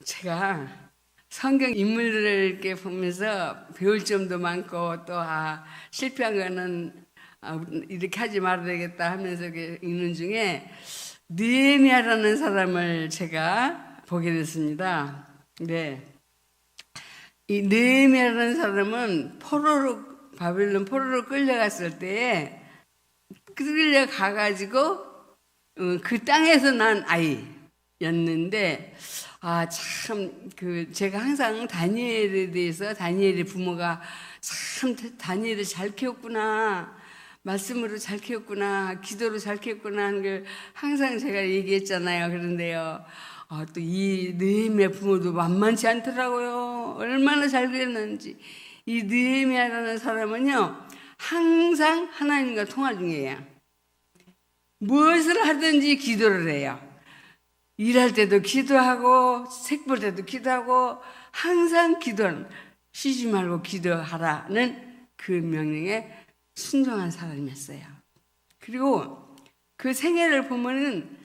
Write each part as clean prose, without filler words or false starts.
제가 성경 인물들을 이렇게 보면서 배울 점도 많고 또 실패한 거는 이렇게 하지 말아야 되겠다 하면서 이렇게 읽는 중에 느헤미야라는 사람을 제가 보게 됐습니다. 네. 이 느헤미야라는 사람은 바빌론 포로로 끌려갔을 때에 끌려가가지고 그 땅에서 난 아이였는데 참 제가 항상 다니엘에 대해서 다니엘의 부모가 참 다니엘을 잘 키웠구나, 말씀으로 잘 키웠구나, 기도로 잘 키웠구나 하는 걸 항상 제가 얘기했잖아요. 그런데요, 또 이 느헤미야 부모도 만만치 않더라고요. 얼마나 잘 그렸는지. 이 느헤미야라는 사람은요, 항상 하나님과 통화 중이에요. 무엇을 하든지 기도를 해요. 일할 때도 기도하고 책 볼 때도 기도하고 항상 기도하는, 쉬지 말고 기도하라는 그 명령에 순종한 사람이었어요. 그리고 그 생애를 보면은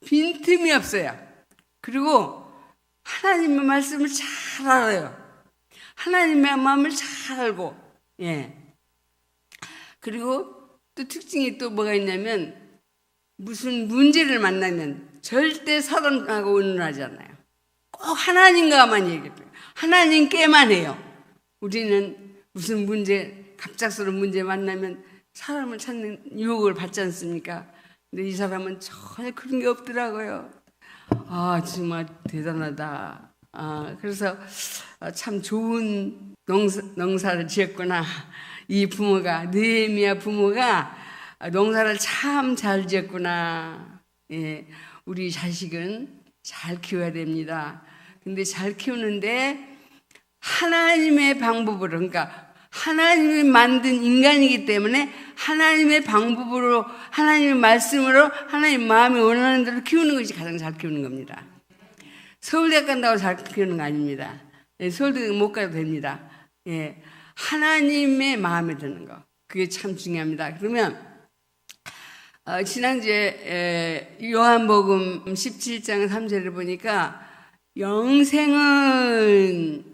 빈틈이 없어요. 그리고 하나님의 말씀을 잘 알아요. 하나님의 마음을 잘 알고, 예. 그리고 또 특징이 또 뭐가 있냐면, 무슨 문제를 만나면 절대 사람하고 의논하지 않아요. 꼭 하나님과만 얘기해요. 하나님께만 해요. 우리는 무슨 문제, 갑작스러운 문제 만나면 사람을 찾는 유혹을 받지 않습니까? 근데 이 사람은 전혀 그런 게 없더라고요. 정말 대단하다. 그래서 참 좋은 농사를 지었구나. 이 부모가, 느헤미야 부모가 농사를 참 잘 지었구나. 예, 우리 자식은 잘 키워야 됩니다. 근데 잘 키우는데 하나님의 방법으로, 그러니까 하나님이 만든 인간이기 때문에 하나님의 방법으로, 하나님의 말씀으로, 하나님 마음이 원하는 대로 키우는 것이 가장 잘 키우는 겁니다. 서울대 간다고 잘 키우는 거 아닙니다. 예, 서울대 못 가도 됩니다. 예, 하나님의 마음에 드는 거, 그게 참 중요합니다. 그러면 지난주에 요한복음 17장 3절을 보니까 영생은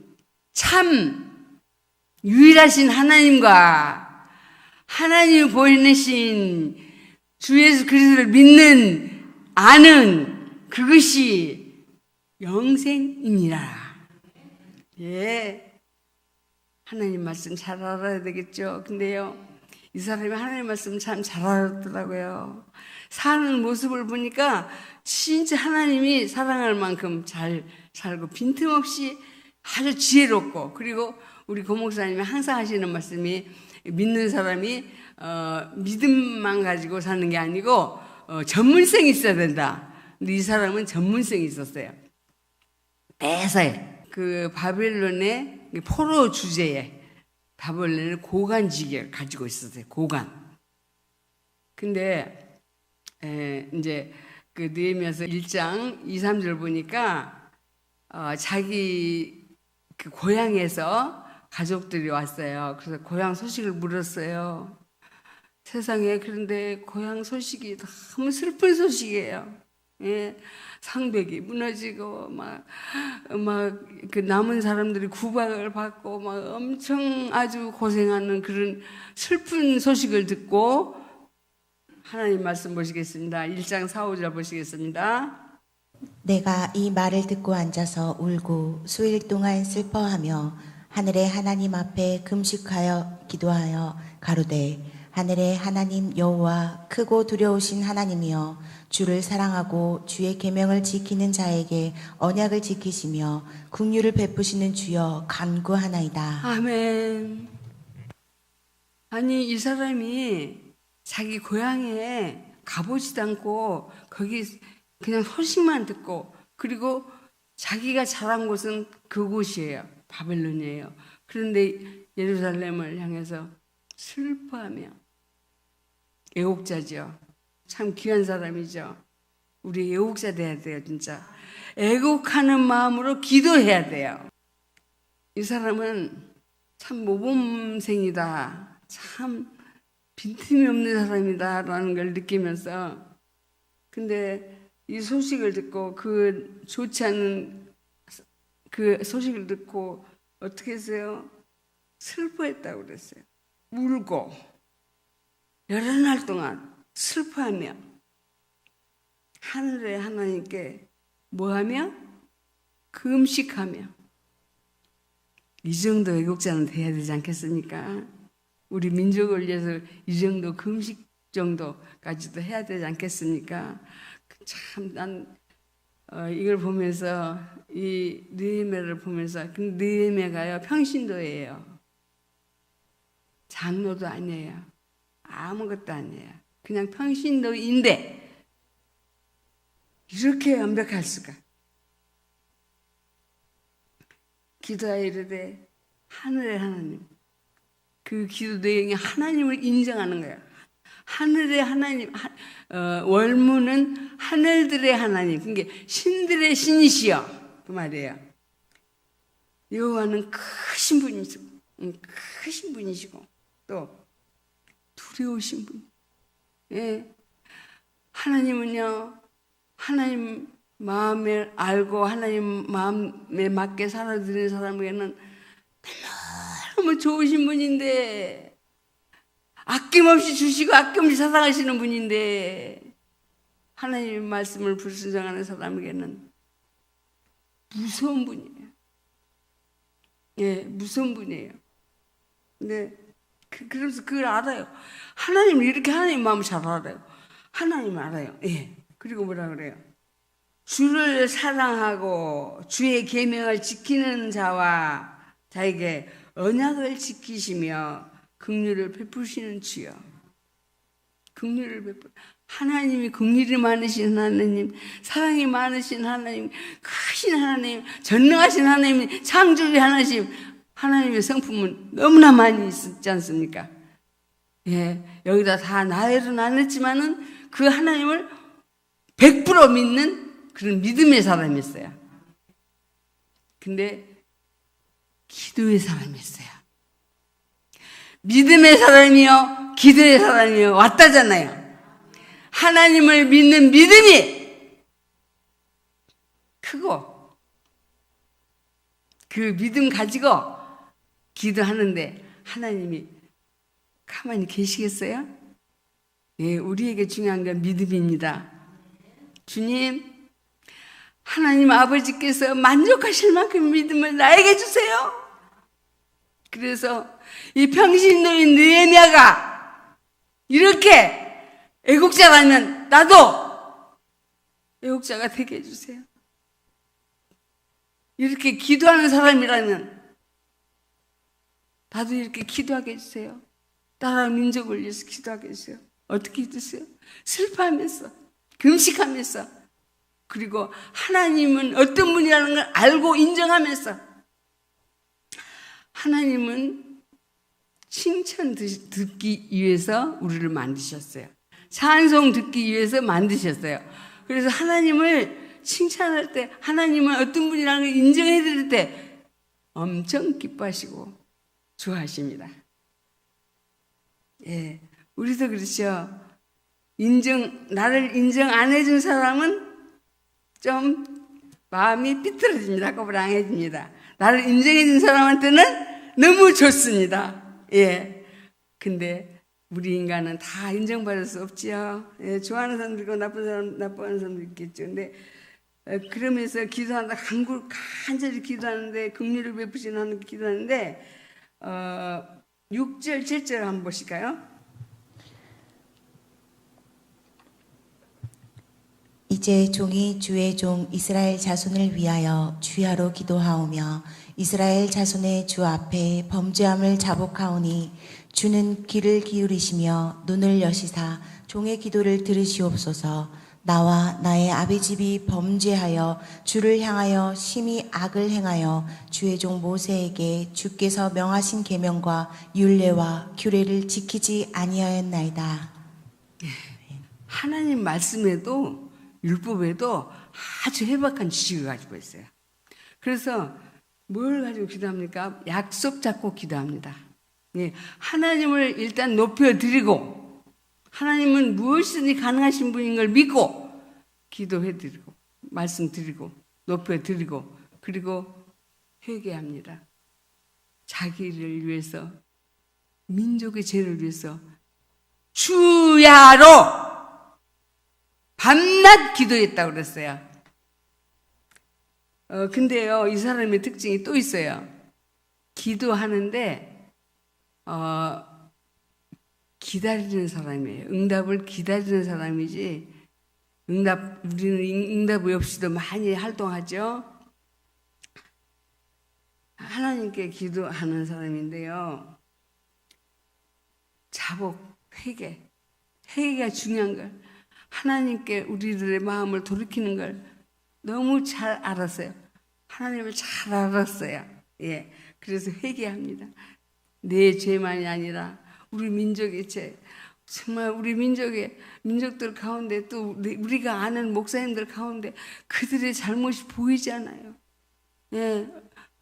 참 유일하신 하나님과 하나님이 보이신 주 예수 그리스도를 믿는, 아는 그것이 영생이니라. 예, 하나님 말씀 잘 알아야 되겠죠. 근데요, 이 사람이 하나님 말씀 참 잘 알았더라고요. 사는 모습을 보니까 진짜 하나님이 사랑할 만큼 잘 살고 빈틈없이 아주 지혜롭고, 그리고 우리 고목사님이 항상 하시는 말씀이, 믿는 사람이 믿음만 가지고 사는 게 아니고 전문성이 있어야 된다. 근데 이 사람은 전문성이 있었어요. 매사에 그 바벨론의 포로 주제에 바벨론의 고관직을 가지고 있었어요. 고관. 근데 이제 그 느헤미야서 1장 2, 3절 보니까 자기 그 고향에서 가족들이 왔어요. 그래서 고향 소식을 물었어요. 세상에, 그런데 고향 소식이 너무 슬픈 소식이에요. 예, 상백이 무너지고 막 그 남은 사람들이 구박을 받고 막 엄청 아주 고생하는 그런 슬픈 소식을 듣고, 하나님 말씀 보시겠습니다. 1장 4, 5절 보시겠습니다. 내가 이 말을 듣고 앉아서 울고 수일 동안 슬퍼하며 하늘의 하나님 앞에 금식하여 기도하여 가로되, 하늘의 하나님 여호와 크고 두려우신 하나님이여, 주를 사랑하고 주의 계명을 지키는 자에게 언약을 지키시며 긍휼을 베푸시는 주여 간구하나이다. 아멘. 아니, 이 사람이 자기 고향에 가보지도 않고 거기 그냥 소식만 듣고, 그리고 자기가 자란 곳은 그곳이에요. 바벨론이에요. 그런데 예루살렘을 향해서 슬퍼하며, 애국자죠. 참 귀한 사람이죠. 우리 애국자 돼야 돼요, 진짜. 애국하는 마음으로 기도해야 돼요. 이 사람은 참 모범생이다, 참 빈틈이 없는 사람이다라는 걸 느끼면서, 근데 이 소식을 듣고 그 좋지 않은 그 소식을 듣고 어떻게 했어요? 슬퍼했다고 그랬어요. 울고 여러 날 동안 슬퍼하며 하늘의 하나님께 뭐하며? 금식하며. 이 정도 애국자는 돼야 되지 않겠습니까? 우리 민족을 위해서 이 정도 금식 정도까지도 해야 되지 않겠습니까? 참 난 이걸 보면서 이 느헤미야를 보면서 그 느헤미야가요 평신도예요. 장로도 아니에요. 아무것도 아니에요. 그냥 평신도인데 이렇게 완벽할 수가. 기도하여 이르되 하늘의 하나님. 그 기도 내용이 하나님을 인정하는 거예요. 하늘의 하나님, 월무는 하늘들의 하나님, 그게 신들의 신이시여 그 말이에요. 여호와는 크신 분이시고 또 두려우신 분. 예. 하나님은요, 하나님 마음을 알고 하나님 마음에 맞게 살아드리는 사람에게는 너무 좋으신 분인데, 아낌없이 주시고 아낌없이 사랑하시는 분인데, 하나님의 말씀을 불순종하는 사람에게는 무서운 분이에요. 예, 무서운 분이에요. 근데 그러면서 그걸 알아요. 하나님을 이렇게 하나님 마음을 잘 알아요. 하나님 알아요. 예. 그리고 뭐라 그래요? 주를 사랑하고 주의 계명을 지키는 자와 자에게 언약을 지키시며 긍휼을 베푸시는 주여. 긍휼을 베푸. 하나님이 긍휼이 많으신 하나님, 사랑이 많으신 하나님, 크신 하나님, 전능하신 하나님, 창조주의 하나님, 하나님의 성품은 너무나 많이 있지 않습니까? 예, 여기다 다 나열은 안 했지만은 그 하나님을 100% 믿는 그런 믿음의 사람이었어요. 근데 기도의 사람이었어요. 믿음의 사람이요, 기도의 사람이요, 왔다잖아요. 하나님을 믿는 믿음이 크고 그 믿음 가지고 기도하는데 하나님이 가만히 계시겠어요? 예, 우리에게 중요한 건 믿음입니다. 주님, 하나님 아버지께서 만족하실 만큼 믿음을 나에게 주세요. 그래서 이 평신도인 느헤미야가 이렇게 애국자라면 나도 애국자가 되게 해주세요. 이렇게 기도하는 사람이라면 나도 이렇게 기도하게 해주세요. 나라 민족을 위해서 기도하게 해주세요. 어떻게 해주세요? 슬퍼하면서, 금식하면서, 그리고 하나님은 어떤 분이라는 걸 알고 인정하면서, 하나님은 칭찬 듣기 위해서 우리를 만드셨어요. 찬송 듣기 위해서 만드셨어요. 그래서 하나님을 칭찬할 때, 하나님은 어떤 분이라는 걸 인정해 드릴 때 엄청 기뻐하시고 좋아하십니다. 예, 우리도 그렇죠. 나를 인정 안 해준 사람은 좀 마음이 삐뚤어집니다. 꼬부랑해집니다. 나를 인정해준 사람한테는 너무 좋습니다. 예. 근데 우리 인간은 다 인정받을 수 없지요. 예, 좋아하는 사람도 있고 나빠하는 사람도 있겠죠. 근데 그러면서 기도한다, 간절히 기도하는데, 긍휼을 베푸시는 하나님 기도하는데, 6절, 7절 한번 보실까요? 이제 종이 주의 종 이스라엘 자손을 위하여 주야로 기도하오며 이스라엘 자손의 주 앞에 범죄함을 자복하오니 주는 귀를 기울이시며 눈을 여시사 종의 기도를 들으시옵소서. 나와 나의 아비집이 범죄하여 주를 향하여 심히 악을 행하여 주의 종 모세에게 주께서 명하신 계명과 율례와 규례를 지키지 아니하였나이다. 하나님 말씀에도 율법에도 아주 해박한 지식을 가지고 있어요. 그래서 뭘 가지고 기도합니까? 약속 잡고 기도합니다. 예, 하나님을 일단 높여드리고 하나님은 무엇이든지 가능하신 분인 걸 믿고 기도해드리고 말씀드리고 높여드리고 그리고 회개합니다. 자기를 위해서, 민족의 죄를 위해서 주야로 밤낮 기도했다고 그랬어요. 근데요, 이 사람의 특징이 또 있어요. 기도하는데 기다리는 사람이에요. 응답을 기다리는 사람이지, 우리는 응답 없이도 많이 활동하죠. 하나님께 기도하는 사람인데요. 자복, 회개가 중요한 걸, 하나님께 우리들의 마음을 돌이키는 걸 너무 잘 알았어요. 하나님을 잘 알았어요. 예, 그래서 회개합니다. 내 죄만이 아니라 우리 민족의 죄, 정말 우리 민족들 가운데, 또 우리가 아는 목사님들 가운데 그들의 잘못이 보이지 않아요. 예,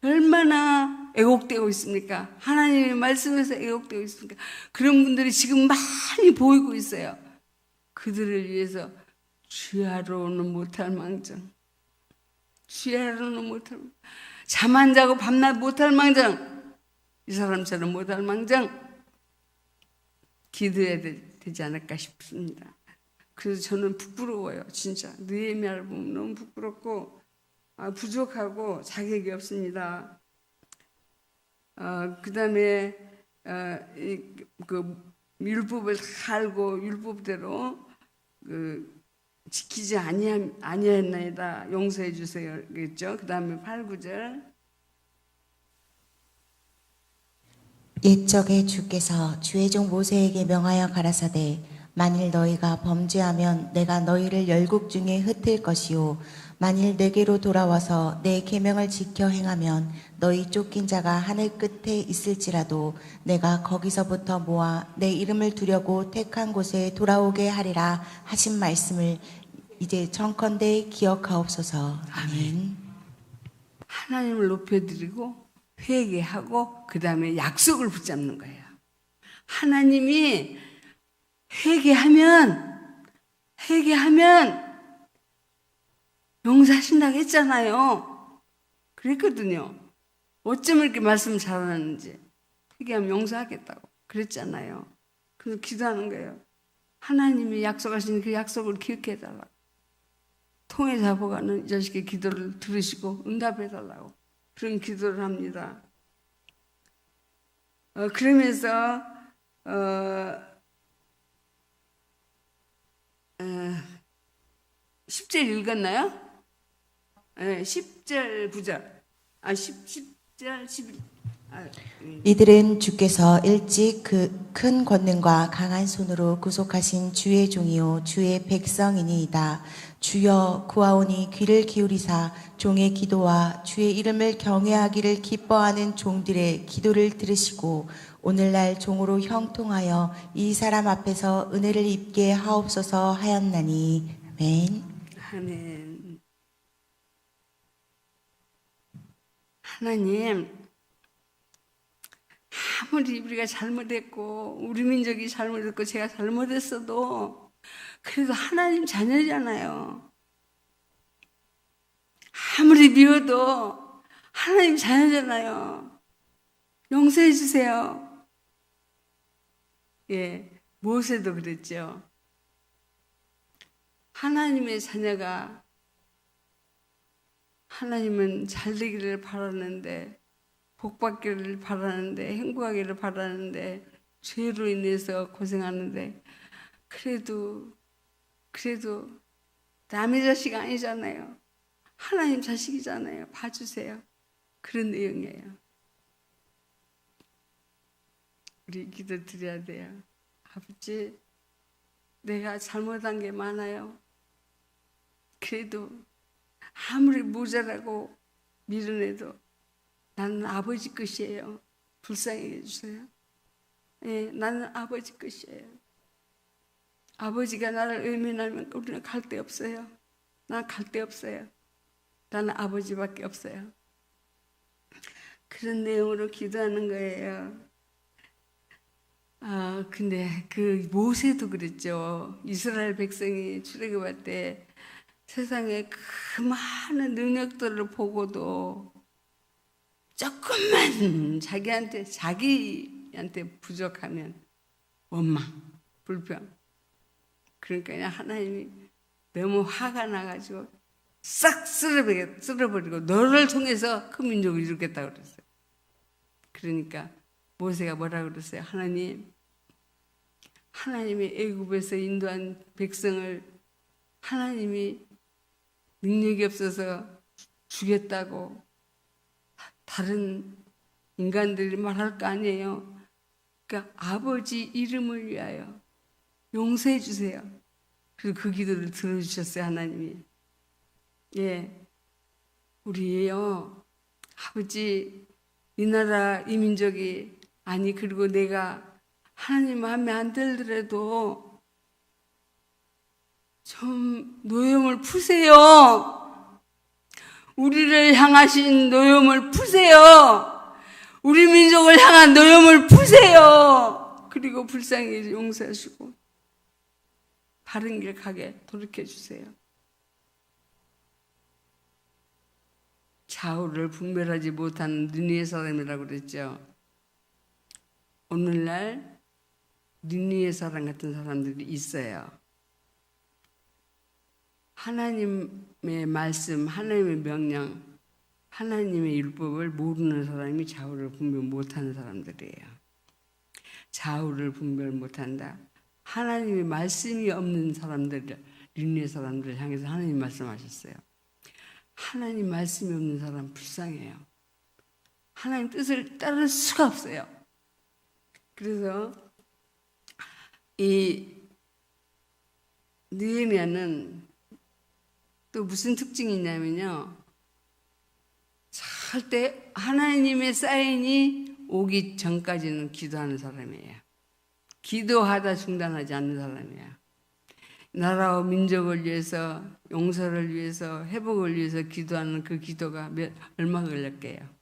얼마나 애곡되고 있습니까? 하나님의 말씀에서 애곡되고 있습니까? 그런 분들이 지금 많이 보이고 있어요. 그들을 위해서 주야로는 못할 망정, 주야로는 못할 망정, 잠 안 자고 밤낮 못할 망정, 이 사람처럼 못할 망정 기도해야 되지 않을까 싶습니다. 그래서 저는 부끄러워요. 진짜 느헤미야를 보면 너무 부끄럽고 부족하고 자격이 없습니다. 그 다음에 그 율법을 다 알고 율법대로 지키지 아니했나이다 용서해 주세요 그랬죠. 그 다음에 8, 9절. 옛적에 주께서 주의 종 모세에게 명하여 가라사대 만일 너희가 범죄하면 내가 너희를 열국 중에 흩을 것이요 만일 내게로 돌아와서 내 계명을 지켜 행하면 너희 쫓긴 자가 하늘 끝에 있을지라도 내가 거기서부터 모아 내 이름을 두려고 택한 곳에 돌아오게 하리라 하신 말씀을 이제 청컨대 기억하옵소서. 아멘. 하나님을 높여드리고 회개하고 그 다음에 약속을 붙잡는 거예요. 하나님이 회개하면 용서하신다고 했잖아요. 그랬거든요. 어쩜 이렇게 말씀 잘하는지. 회개하면 용서하겠다고 그랬잖아요. 그래서 기도하는 거예요. 하나님이 약속하신 그 약속을 기억해달라고. 통에 잡아가는 이 자식의 기도를 들으시고 응답해달라고 그런 기도를 합니다. 그러면서 10절 읽었나요? 네, 10절 9절 10절 11. 이들은 주께서 일찍 그 큰 권능과 강한 손으로 구속하신 주의 종이요 주의 백성이니이다. 주여 구하오니 귀를 기울이사 종의 기도와 주의 이름을 경외하기를 기뻐하는 종들의 기도를 들으시고 오늘날 종으로 형통하여 이 사람 앞에서 은혜를 입게 하옵소서 하였나니. 아멘. 아멘. 하나님, 아무리 우리가 잘못했고 우리 민족이 잘못했고 제가 잘못했어도 그래도 하나님 자녀잖아요. 아무리 미워도 하나님 자녀잖아요. 용서해 주세요. 예, 모세도 그랬죠. 하나님의 자녀가, 하나님은 잘 되기를 바라는데, 복받기를 바라는데, 행복하기를 바라는데, 죄로 인해서 고생하는데, 그래도 남의 자식 아니잖아요. 하나님 자식이잖아요. 봐주세요. 그런 내용이에요. 우리 기도 드려야 돼요. 아버지, 내가 잘못한 게 많아요. 그래도 아무리 모자라고 미련해도 나는 아버지 것이에요. 불쌍히 해주세요. 예, 나는 아버지 것이에요. 아버지가 나를 외면하면 우리는 갈 데 없어요. 난 갈 데 없어요. 나는 아버지밖에 없어요. 그런 내용으로 기도하는 거예요. 근데 그 모세도 그랬죠. 이스라엘 백성이 출애굽할 때 세상에 그 많은 능력들을 보고도 조금만 자기한테 부족하면 원망, 불평. 그러니까 하나님이 너무 화가 나가지고 싹 쓸어버리고 너를 통해서 큰 민족을 이루겠다고 그랬어요. 그러니까 모세가 뭐라고 그랬어요? 하나님이 애굽에서 인도한 백성을 하나님이 능력이 없어서 죽였다고 다른 인간들이 말할 거 아니에요. 그러니까 아버지 이름을 위하여 용서해 주세요. 그래서 그 기도를 들어주셨어요, 하나님이. 예, 우리요, 아버지, 이 나라, 이 민족이, 아니, 그리고 내가 하나님 마음에 안 들더라도 좀 노염을 푸세요. 우리를 향하신 노염을 푸세요. 우리 민족을 향한 노염을 푸세요. 그리고 불쌍히 용서하시고 바른 길 가게 돌이켜주세요. 좌우를 분별하지 못하는 니느웨 사람이라고 그랬죠. 오늘날 니느웨 사람 같은 사람들이 있어요. 하나님의 말씀, 하나님의 명령, 하나님의 율법을 모르는 사람이 좌우를 분별 못하는 사람들이에요. 좌우를 분별 못한다. 하나님의 말씀이 없는 사람들, 니느웨 사람들을 향해서 하나님 말씀하셨어요. 하나님 말씀이 없는 사람 불쌍해요. 하나님 뜻을 따를 수가 없어요. 그래서 이 느헤미야는 또 무슨 특징이 있냐면요, 절대 하나님의 사인이 오기 전까지는 기도하는 사람이에요. 기도하다 중단하지 않는 사람이에요. 나라와 민족을 위해서, 용서를 위해서, 회복을 위해서 기도하는 그 기도가 얼마 걸릴게요?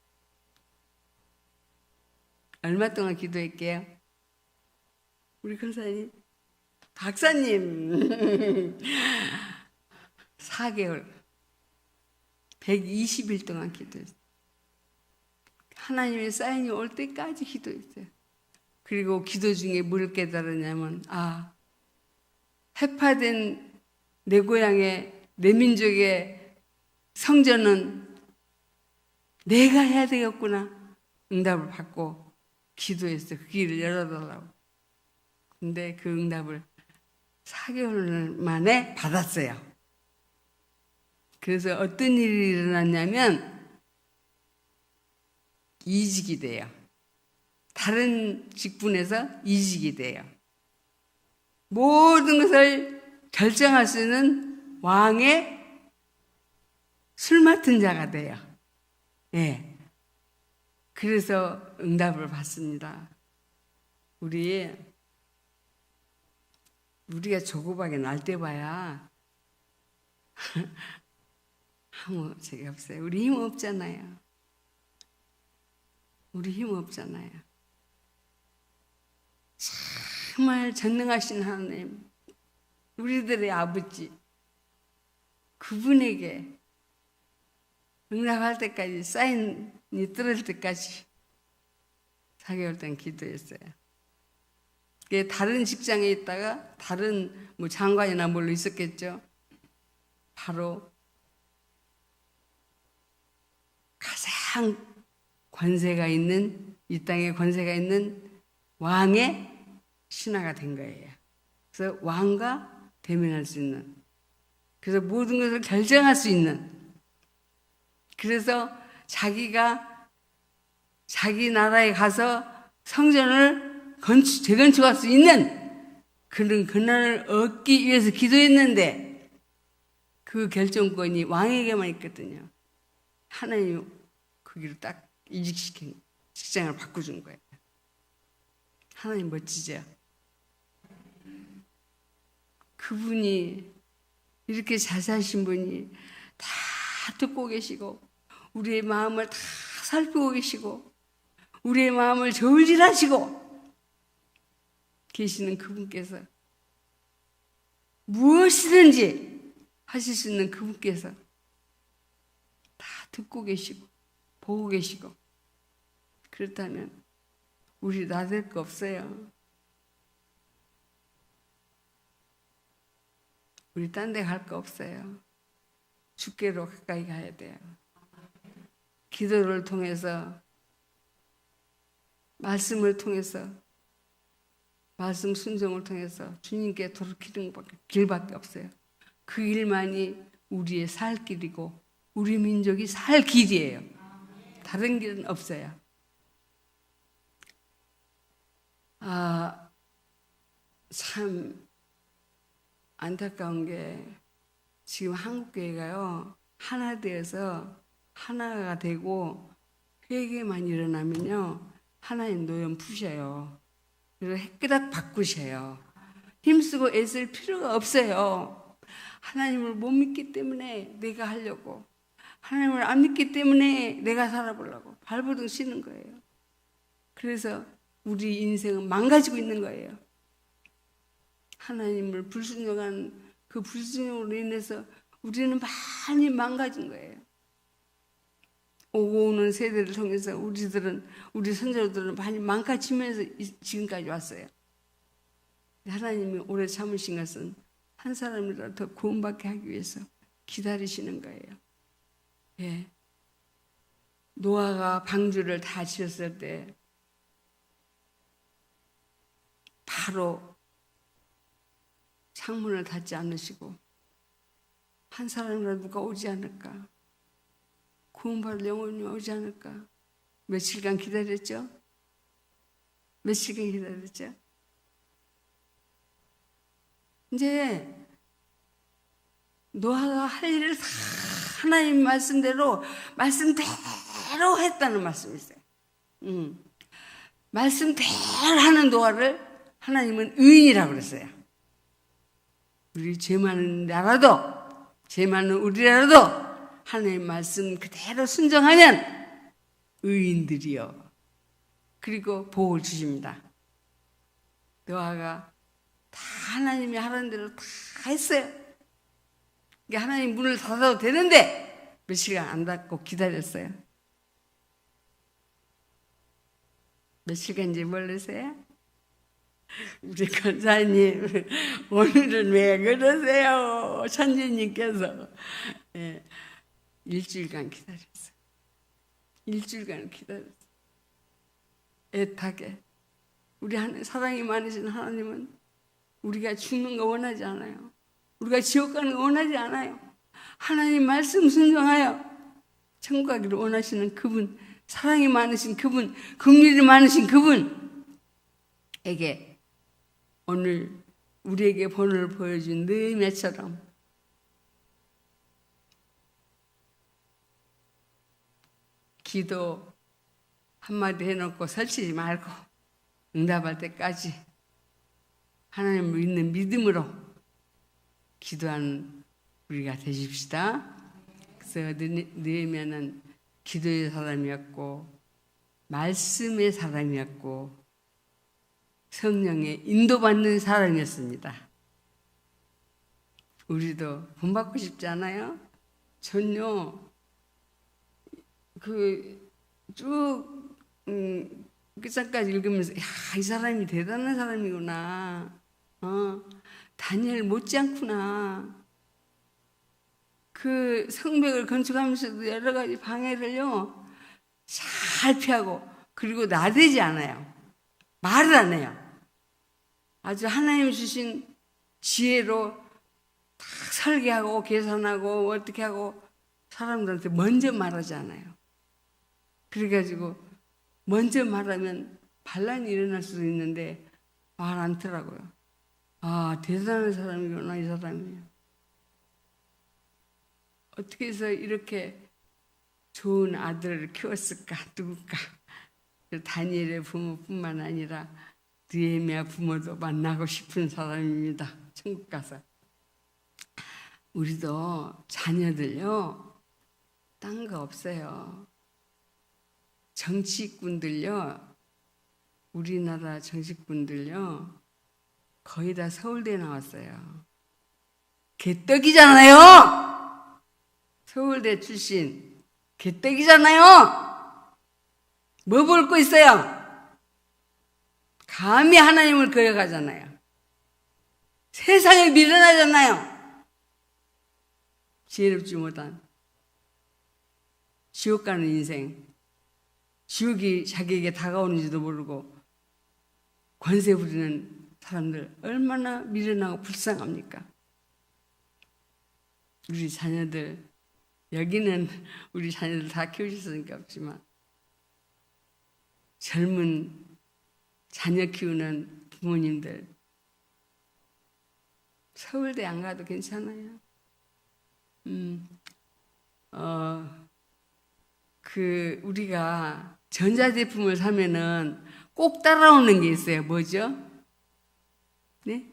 얼마 동안 기도할게요? 우리 권사님, 박사님 4개월 120일 동안 기도했어요. 하나님의 사인이 올 때까지 기도했어요. 그리고 기도 중에 뭘 깨달았냐면, 해파된 내 고향의, 내 민족의 성전은 내가 해야 되겠구나. 응답을 받고 기도했어요. 그 길을 열어달라고. 근데 그 응답을 4개월 만에 받았어요. 그래서 어떤 일이 일어났냐면 이직이 돼요. 다른 직분에서 이직이 돼요. 모든 것을 결정할 수 있는 왕의 술 맡은 자가 돼요. 예. 그래서 응답을 받습니다. 우리가 조급하게 날 때 봐야 아무 적이 없어요. 우리 힘 없잖아요. 우리 힘 없잖아요. 정말 전능하신 하나님, 우리들의 아버지, 그분에게 응답할 때까지, 사인이 떨어질 때까지 4개월 동안 기도했어요. 다른 직장에 있다가 다른 장관이나 뭘로 있었겠죠. 바로 가장 권세가 있는, 이 땅에 권세가 있는 왕의 신하가 된 거예요. 그래서 왕과 대면할 수 있는, 그래서 모든 것을 결정할 수 있는, 그래서 자기가 자기 나라에 가서 성전을 재건축할 수 있는 그런 권한을 얻기 위해서 기도했는데 그 결정권이 왕에게만 있거든요. 하나님이 거기를 딱 이직시킨, 직장을 바꿔준 거예요. 하나님 멋지죠? 그분이, 이렇게 자세하신 분이 다 듣고 계시고 우리의 마음을 다 살피고 계시고 우리의 마음을 저울질하시고 계시는 그분께서, 무엇이든지 하실 수 있는 그분께서 다 듣고 계시고 보고 계시고 그렇다면 우리 나댈 거 없어요. 우리 딴 데 갈 거 없어요. 주께로 가까이 가야 돼요. 기도를 통해서, 말씀을 통해서, 말씀 순종을 통해서 주님께 돌이키는 길밖에 없어요. 그 길만이 우리의 살 길이고 우리 민족이 살 길이에요. 다른 길은 없어요. 참 안타까운 게 지금 한국교회가요, 하나 되어서 하나가 되고 회개만 일어나면요, 하나님 노염 푸셔요. 그래서 깨닫 바꾸셔요. 힘쓰고 애쓸 필요가 없어요. 하나님을 못 믿기 때문에 내가 하려고, 하나님을 안 믿기 때문에 내가 살아보려고 발버둥 치는 거예요. 그래서 우리 인생은 망가지고 있는 거예요. 하나님을 불순종한 그 불순종으로 인해서 우리는 많이 망가진 거예요. 오고 오는 세대를 통해서 우리 선조들은 많이 망가지면서 지금까지 왔어요. 하나님이 오래 참으신 것은 한 사람이라도 더 구원받게 하기 위해서 기다리시는 거예요. 예. 노아가 방주를 다 지었을 때 바로 창문을 닫지 않으시고 한 사람이라도 누가 오지 않을까? 구원받을 영혼이 오지 않을까? 며칠간 기다렸죠? 며칠간 기다렸죠? 이제 노아가 할 일을 다 하나님 말씀대로 했다는 말씀이세요. 말씀대로 하는 노아를 하나님은 의인이라고 그랬어요. 우리 죄 많은 나라도, 죄 많은 우리라도 하나님 말씀 그대로 순종하면 의인들이요. 그리고 복을 주십니다. 노아가 다 하나님이 하라는 대로 다 했어요. 하나님 문을 닫아도 되는데 며칠간 안 닫고 기다렸어요. 며칠간인지 모르세요? 우리 권사님 오늘은 왜 그러세요? 천주님께서 일주일간 기다렸어요. 일주일간 기다렸어요. 애타게. 우리 사랑이 많으신 하나님은 우리가 죽는 거 원하지 않아요. 우리가 지옥 가는 거 원하지 않아요. 하나님 말씀 순종하여 천국 가기를 원하시는 그분, 사랑이 많으신 그분, 긍휼이 많으신 그분에게 오늘 우리에게 본을 보여준 느헤미야처럼 기도 한마디 해놓고 설치지 말고 응답할 때까지 하나님을 믿는 믿음으로 기도하는 우리가 되십시다. 그래서 느헤미야는 기도의 사람이었고 말씀의 사람이었고 성령의 인도받는 사람이었습니다. 우리도 본받고 싶지 않아요? 전요 쭉 끝장까지 읽으면서 이 사람이 대단한 사람이구나. 다니엘 못지않구나. 그 성벽을 건축하면서도 여러 가지 방해를요 잘 피하고 그리고 나대지 않아요. 말을 안 해요. 아주 하나님 주신 지혜로 다 설계하고 계산하고 어떻게 하고 사람들한테 먼저 말하지 않아요. 그래가지고 먼저 말하면 반란이 일어날 수도 있는데 말 않더라고요. 대단한 사람이구나 이 사람이. 어떻게 해서 이렇게 좋은 아들을 키웠을까? 누굴까? 다니엘의 부모뿐만 아니라 느헤미야 부모도 만나고 싶은 사람입니다. 천국 가서. 우리도 자녀들요 딴 거 없어요. 정치꾼들요, 우리나라 정치꾼들요 거의 다 서울대 나왔어요. 개떡이잖아요. 서울대 출신 개떡이잖아요. 뭐 볼 거 있어요? 감히 하나님을 거역하잖아요. 세상에 미련하잖아요. 지혜롭지 못한 지옥 가는 인생, 지옥이 자기에게 다가오는지도 모르고 권세 부리는 사람들 얼마나 미련하고 불쌍합니까? 우리 자녀들, 여기는 우리 자녀들 다 키우셨으니까 없지만 젊은 자녀 키우는 부모님들 서울대 안 가도 괜찮아요. 우리가 전자제품을 사면은 꼭 따라오는 게 있어요. 뭐죠? 네?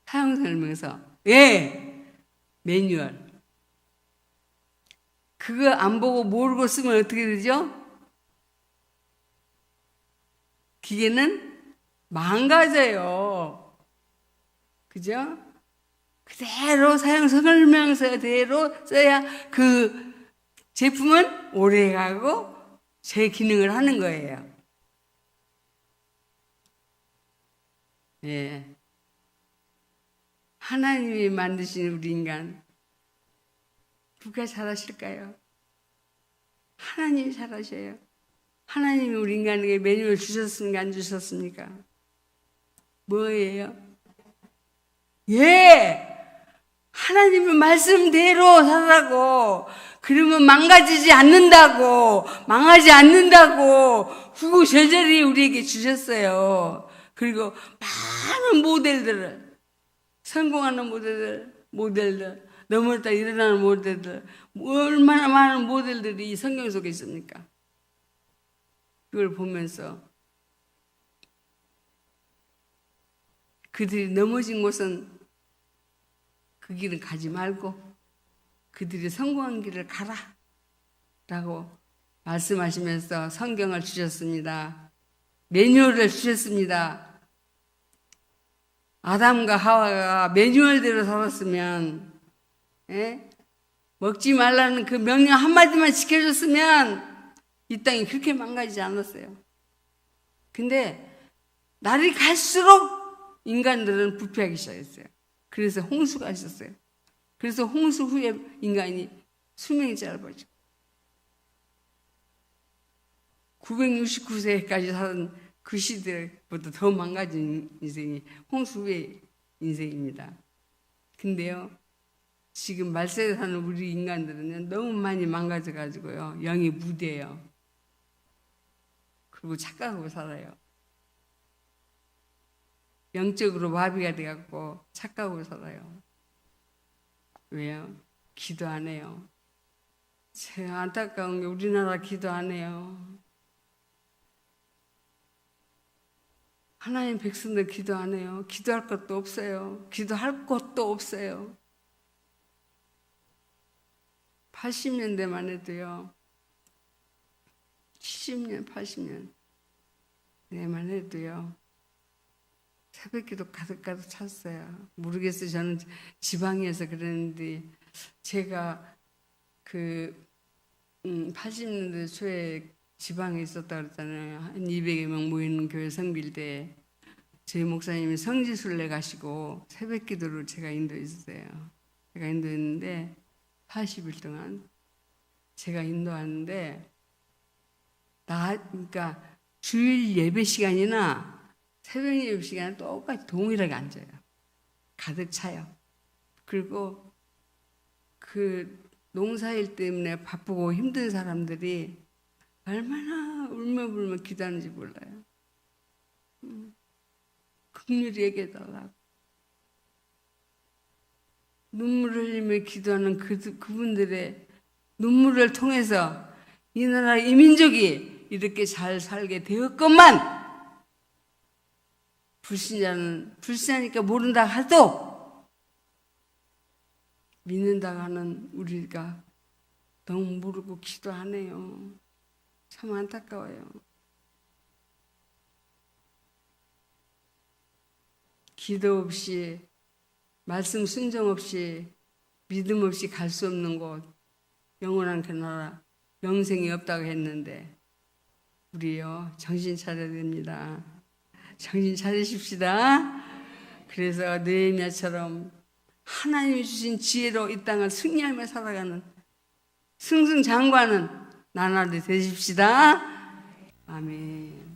사용 설명서. 예! 매뉴얼. 그거 안 보고 모르고 쓰면 어떻게 되죠? 기계는 망가져요. 그죠? 그대로 사용 설명서대로 써야 그 제품은 오래가고 제 기능을 하는 거예요. 예. 하나님이 만드신 우리 인간 누가 잘하실까요? 하나님이 잘하셔요. 하나님이 우리 인간에게 매뉴얼 주셨습니까? 안 주셨습니까? 뭐예요? 예! 하나님의 말씀대로 살라고. 그러면 망가지지 않는다고. 망하지 않는다고. 후구절절히 우리에게 주셨어요. 그리고 많은 모델들을, 성공하는 모델들, 넘어졌다 일어나는 모델들, 얼마나 많은 모델들이 성경 속에 있습니까? 그걸 보면서 그들이 넘어진 곳은 그 길을 가지 말고 그들이 성공한 길을 가라 라고 말씀하시면서 성경을 주셨습니다. 매뉴얼을 주셨습니다. 아담과 하와가 매뉴얼대로 살았으면, 예? 먹지 말라는 그 명령 한마디만 지켜줬으면 이 땅이 그렇게 망가지지 않았어요. 근데 날이 갈수록 인간들은 부패하기 시작했어요. 그래서 홍수가 있었어요. 그래서 홍수 후에 인간이 수명이 짧아져. 969세까지 사는 그 시대보다 더 망가진 인생이 홍수 후의 인생입니다. 근데요, 지금 말세에 사는 우리 인간들은 너무 많이 망가져가지고요, 영이 무뎌요. 그리고 착각하고 살아요. 영적으로 마비가 돼갖고 착각하고 살아요. 왜요? 기도 안 해요. 제가 안타까운 게 우리나라 기도 안 해요. 하나님 백성들 기도 안 해요. 기도할 것도 없어요. 기도할 것도 없어요. 80년대만 해도요. 70년, 80년대만 해도요. 새벽기도 가득가득 찼어요. 모르겠어요. 저는 지방에서 그랬는데 제가 80년대 초에 지방에 있었다 그랬잖아요. 한 200여 명 모이는 교회 성빌 때 저희 목사님이 성지순례 가시고 새벽기도를 제가 인도했어요. 제가 인도했는데 80일 동안 제가 인도하는데 그러니까 주일 예배 시간이나 새벽 예배 시간은 똑같이 동일하게 앉아요. 가득 차요. 그리고 그 농사일 때문에 바쁘고 힘든 사람들이 얼마나 울며불며 기도하는지 몰라요. 긍휼히 얘기해달라고. 눈물을 흘리며 기도하는 그분들의 눈물을 통해서 이 나라 이 민족이 이렇게 잘 살게 되었건만 불신하니까 모른다 해도 믿는다고 하는 우리가 너무 모르고 기도 안 해요. 참 안타까워요. 기도 없이 말씀 순종 없이 믿음 없이 갈 수 없는 곳 영원한 그 나라 영생이 없다고 했는데 우리요 정신 차려야 됩니다. 정신 차리십시다. 그래서 느헤미야처럼 하나님이 주신 지혜로 이 땅을 승리하며 살아가는 승승장구하는 나날이 되십시다. 아멘.